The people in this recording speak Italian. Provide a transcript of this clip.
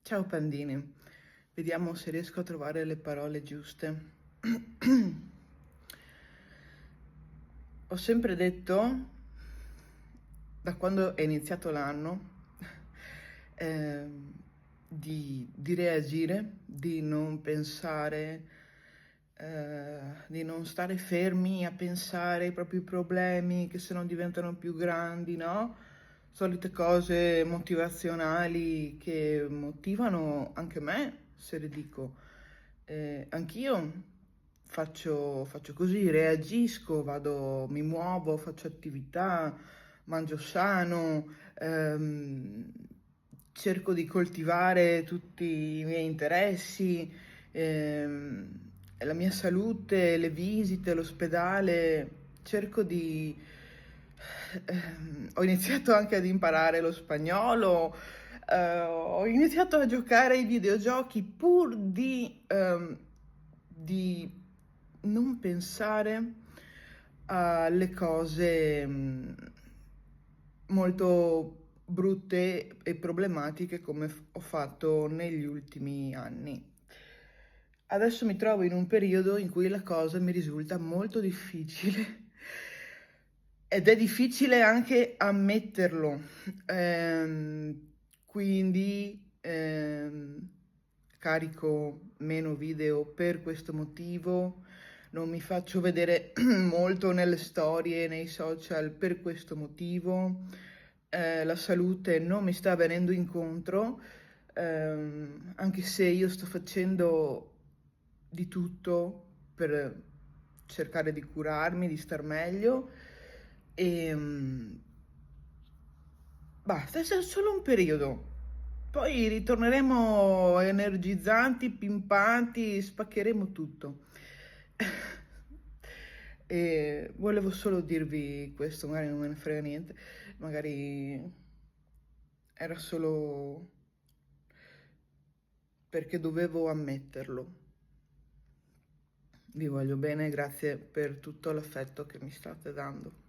Ciao Pandini, vediamo se riesco a trovare le parole giuste. Ho sempre detto, da quando è iniziato l'anno, di reagire, di non pensare, di non stare fermi a pensare ai propri problemi che se no diventano più grandi, no? Solite cose motivazionali che motivano anche me, se le dico. Anch'io faccio così, reagisco, vado, mi muovo, faccio attività, mangio sano, cerco di coltivare tutti i miei interessi, la mia salute, le visite, l'ospedale, cerco di... ho iniziato anche ad imparare lo spagnolo, ho iniziato a giocare ai videogiochi pur di non pensare alle cose molto brutte e problematiche come ho fatto negli ultimi anni. Adesso mi trovo in un periodo in cui la cosa mi risulta molto difficile ed è difficile anche ammetterlo. Quindi carico meno video per questo motivo, non mi faccio vedere molto nelle storie, nei social per questo motivo. La salute non mi sta venendo incontro, anche se io sto facendo di tutto per cercare di curarmi, di star meglio e basta, è solo un periodo. Poi ritorneremo energizzanti, pimpanti, spaccheremo tutto. E volevo solo dirvi questo, magari non me ne frega niente, magari era solo perché dovevo ammetterlo. Vi voglio bene, grazie per tutto l'affetto che mi state dando.